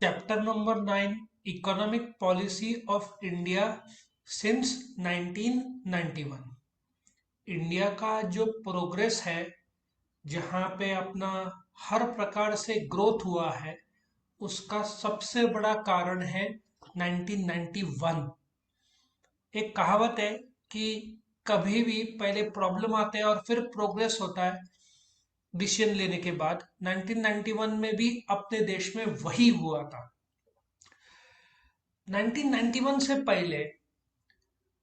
Chapter number 9, economic policy of India since 1991। India का जो progress है, जहाँ पे अपना हर प्रकार से ग्रोथ हुआ है, उसका सबसे बड़ा कारण है 1991। एक कहावत है कि कभी भी पहले प्रॉब्लम आते हैं और फिर प्रोग्रेस होता है। डिसीजन लेने के बाद 1991 में भी अपने देश में वही हुआ था। 1991 से पहले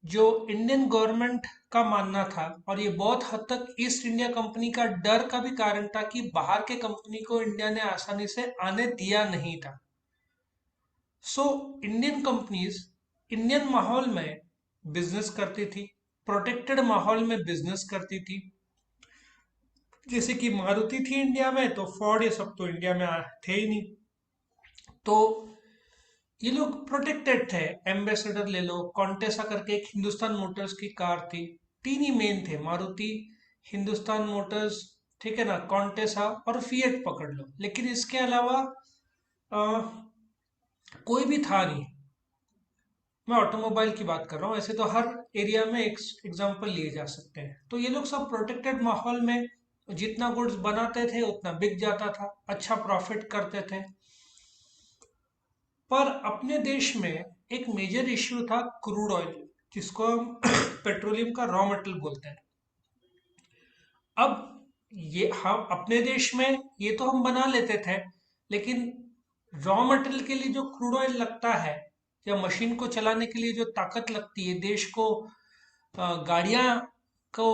जो इंडियन गवर्नमेंट का मानना था, और ये बहुत हद तक ईस्ट इंडिया कंपनी का डर का भी कारण था कि बाहर के कंपनी को इंडिया ने आसानी से आने दिया नहीं था। सो इंडियन कंपनीज इंडियन माहौल में बिजनेस करती थी, प्रोटेक्टेड माहौल में बिजनेस करती थी। जैसे कि मारुति थी इंडिया में, तो फोर्ड, ये सब तो इंडिया में थे ही नहीं। तो ये लोग प्रोटेक्टेड थे। एम्बेसडर ले लो, कॉन्टेसा करके एक हिंदुस्तान मोटर्स की कार थी। तीन ही मेन थे, मारुति, हिंदुस्तान मोटर्स, ठीक है ना, कॉन्टेसा और फिएट पकड़ लो। लेकिन इसके अलावा अ, कोई भी था नहीं। मैं ऑटोमोबाइल की बात कर रहा हूँ, ऐसे तो हर एरिया में एग्जाम्पल लिए जा सकते हैं। तो ये लोग सब प्रोटेक्टेड माहौल में जितना गुड्स बनाते थे उतना बिक जाता था, अच्छा प्रॉफिट करते थे। पर अपने देश में एक मेजर इश्यू था क्रूड ऑयल, जिसको हम पेट्रोलियम का रॉ मटेरियल बोलते हैं। अब ये हम अपने देश में ये तो हम बना लेते थे, लेकिन रॉ मटेरियल के लिए जो क्रूड ऑयल लगता है, या मशीन को चलाने के लिए जो ताकत लगती है, देश को गाड़ियां को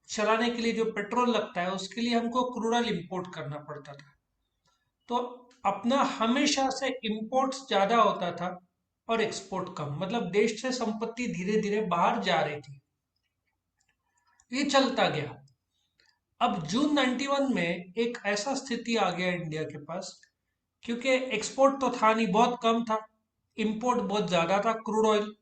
चलाने के लिए जो पेट्रोल लगता है, उसके लिए हमको क्रूड ऑयल इंपोर्ट करना पड़ता था। तो अपना हमेशा से इंपोर्ट्स ज्यादा होता था और एक्सपोर्ट कम, मतलब देश से संपत्ति धीरे धीरे बाहर जा रही थी। ये चलता गया। अब जून 91 में एक ऐसा स्थिति आ गया इंडिया के पास, क्योंकि एक्सपोर्ट तो था नहीं, बहुत कम था, इंपोर्ट बहुत ज्यादा था क्रूड ऑयल।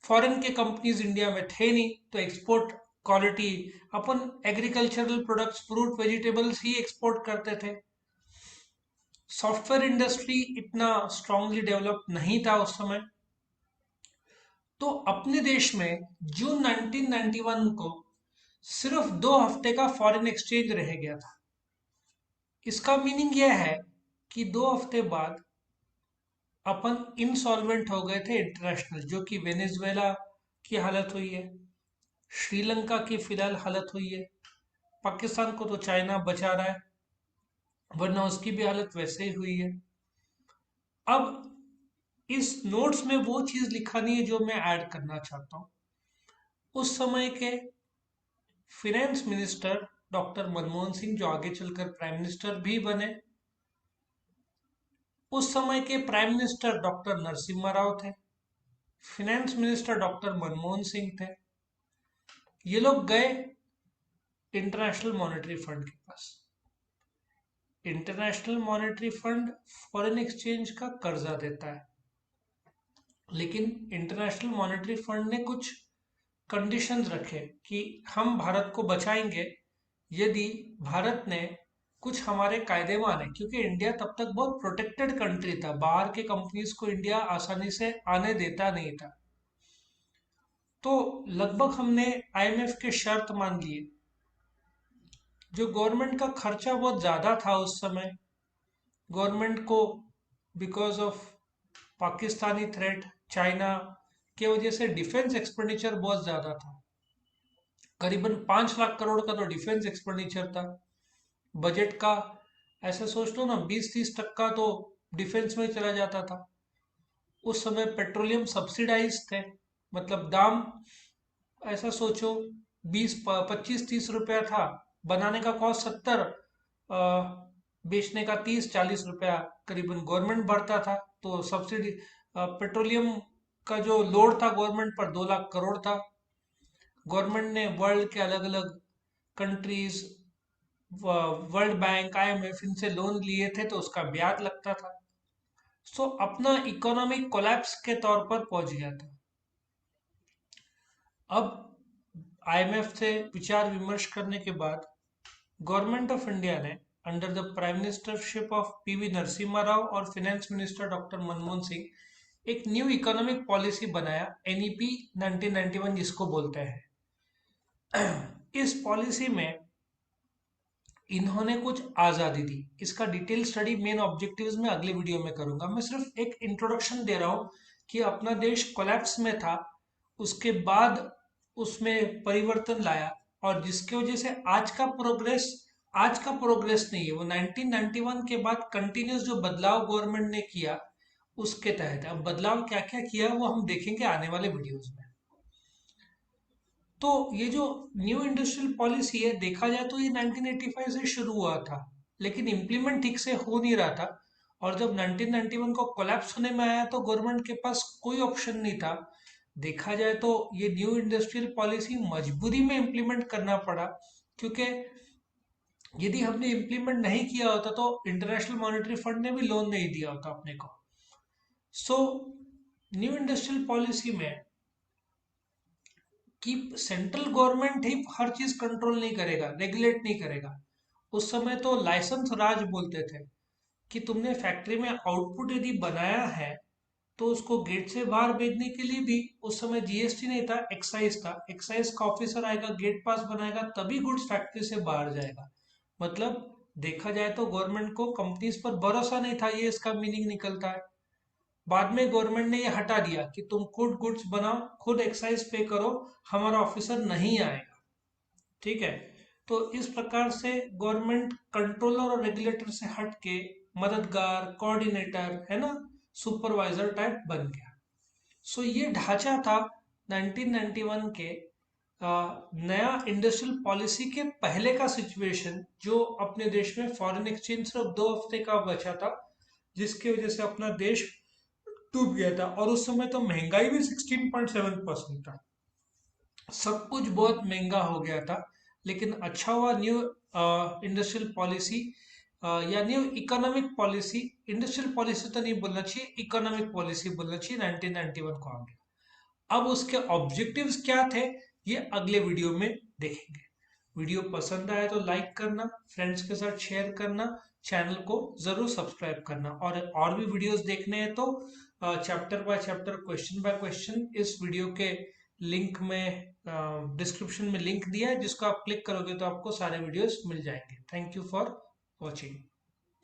फॉरेन के कंपनीज इंडिया में थे नहीं, तो एक्सपोर्ट क्वालिटी, अपन एग्रीकल्चरल प्रोडक्ट्स, फ्रूट, वेजिटेबल्स ही एक्सपोर्ट करते थे। सॉफ्टवेयर इंडस्ट्री इतना स्ट्रांगली डेवलप नहीं था उस समय। तो अपने देश में जून 1991 को सिर्फ 2 हफ्ते का फॉरेन एक्सचेंज रह गया था। इसका मीनिंग यह है कि 2 हफ्ते बाद अपन इंसॉल्वेंट हो गए थे इंटरनेशनल, जो कि वेनेजुएला की हालत हुई है, श्रीलंका की फिलहाल हालत हुई है, पाकिस्तान को तो चाइना बचा रहा है, वरना उसकी भी हालत वैसे ही हुई है। अब इस नोट्स में वो चीज लिखा नहीं है जो मैं ऐड करना चाहता हूँ। उस समय के finance minister doctor Manmohan Singh, जो आगे चलकर प्राइम मिनिस्टर भी बने, उस समय के prime minister doctor Narasimha Rao थे, finance minister doctor Manmohan Singh थे। ये लोग गए इंटरनेशनल मॉनेटरी फंड के पास। International Monetary Fund foreign exchange का कर्जा देता है, लेकिन इंटरनेशनल मॉनेटरी फंड ने कुछ कंडीशंस रखे कि हम भारत को बचाएंगे यदि भारत ने कुछ हमारे कायदे माने, क्योंकि इंडिया तब तक बहुत प्रोटेक्टेड कंट्री था, बाहर के कंपनीज को इंडिया आसानी से आने देता नहीं था। तो लगभग हमने आईएमएफ के शर्त मान लिए। जो गवर्नमेंट का खर्चा बहुत ज़्यादा था उस समय, गवर्नमेंट को because of Pakistani threat, China के वजह से डिफेंस एक्सपेंडिचर बहुत ज़्यादा था। करीबन 5 लाख करोड़ का तो डिफेंस एक्सपेंडिचर था बजट का। ऐसे सोच लो ना, 20-30% तो डिफेंस में चला जाता था। उस समय पेट्रोलियम सब्सिडाइज थे, मतलब दाम, ऐसा सोचो, 25-30 रुपया था, बनाने का कॉस्ट 70, बेचने का 30-40 रुपया करीबन गवर्नमेंट भरता था। तो सब्सिडी, पेट्रोलियम का जो लोड था गवर्नमेंट पर, 2 लाख करोड़ था। गवर्नमेंट ने वर्ल्ड के अलग अलग कंट्रीज, वर्ल्ड बैंक, आईएमएफ, इनसे लोन लिए थे, तो उसका ब्याज लगता था। सो अपना इकोनॉमिक कोलैप्स के तौर पर पहुंच गया था। अब आईएमएफ से विचार विमर्श करने के बाद गवर्नमेंट ऑफ इंडिया ने under the prime ministership of PV Narasimha Rao और finance minister doctor Manmohan Singh एक न्यू इकोनॉमिक पॉलिसी बनाया, एनईपी 1991 जिसको बोलते हैं। इस पॉलिसी में इन्होंने कुछ आज़ादी दी। इसका डिटेल स्टडी मेन ऑब्जेक्टिव्स में अगले वीडियो में करूंगा। मैं सिर्फ एक इंट्रोडक्शन दे रहा हूँ कि अपना देश कोलैप्स में था, उसके बाद उसमें परिवर्तन लाया, और जिसकी वजह से आज का प्रोग्रेस नहीं है, वो 1991 के बाद कंटिन्यूस जो बदलाव गवर्नमेंट ने किया उसके तहत। अब बदलाव क्या क्या किया वो हम देखेंगे आने वाले वीडियोस में। तो ये जो न्यू इंडस्ट्रियल पॉलिसी है, देखा जाए तो ये 1985 से शुरू हुआ था, लेकिन इम्प्लीमेंट ठीक से हो नहीं रहा था। और जब 1991 को कोलैप्स होने में आया तो गवर्नमेंट के पास कोई ऑप्शन नहीं था। देखा जाए तो ये न्यू इंडस्ट्रियल पॉलिसी मजबूरी में इम्प्लीमेंट करना पड़ा, क्योंकि यदि हमने इम्प्लीमेंट नहीं किया होता तो इंटरनेशनल मॉनेटरी फंड ने भी लोन नहीं दिया होता अपने को। सो न्यू इंडस्ट्रियल पॉलिसी में कि सेंट्रल गवर्नमेंट ही हर चीज कंट्रोल नहीं करेगा, रेगुलेट नहीं करेगा। उस समय तो लाइसेंस राज बोलते थे कि तुमने फैक्ट्री में आउटपुट यदि बनाया है तो उसको गेट से बाहर भेजने के लिए भी उस समय जीएसटी नहीं था, एक्साइज था। एक्साइज का ऑफिसर आएगा, गेट पास बनाएगा, तभी गुड्स फैक्ट्री से बाहर जाएगा। मतलब देखा जाए तो गवर्नमेंट को कंपनीज पर भरोसा नहीं था, ये इसका मीनिंग निकलता है। बाद में गवर्नमेंट ने ये हटा दिया कि तुम खुद गुड्स बनाओ, खुद एक्साइज पे करो, हमारा ऑफिसर नहीं आएगा। ठीक है। तो इस प्रकार से गवर्नमेंट कंट्रोलर और रेगुलेटर से हट के मददगार, कोऑर्डिनेटर, है ना, सुपरवाइजर टाइप बन गया। सो ये ढांचा था 1991 के नया इंडस्ट्रियल पॉलिसी के पहले का सिचुएशन, जो अपने देश में फॉरेन एक्सचेंज सिर्फ 2 हफ्ते का बचा था, जिसकी वजह से अपना देश डूब गया था। और उस समय तो महंगाई भी 16.7% था, सब कुछ बहुत महंगा हो गया था। लेकिन अच्छा हुआ न्यू इंडस्ट्रियल पॉलिसी या new economic policy, industrial policy तो नहीं बोलना चाहिए, इकोनॉमिक पॉलिसी बोलना चाहिए, 1991 को आ गया। अब उसके ऑब्जेक्टिव्स क्या थे ये अगले वीडियो में देखेंगे। वीडियो पसंद आया तो लाइक करना, फ्रेंड्स के साथ शेयर करना, चैनल को जरूर सब्सक्राइब करना। और भी वीडियोस देखने हैं तो chapter by chapter, question by question, इस वीडियो के लिंक में, डिस्क्रिप्शन में लिंक दिया है, जिसको आप क्लिक करोगे तो आपको सारे वीडियोस मिल जाएंगे। Thank you for watching.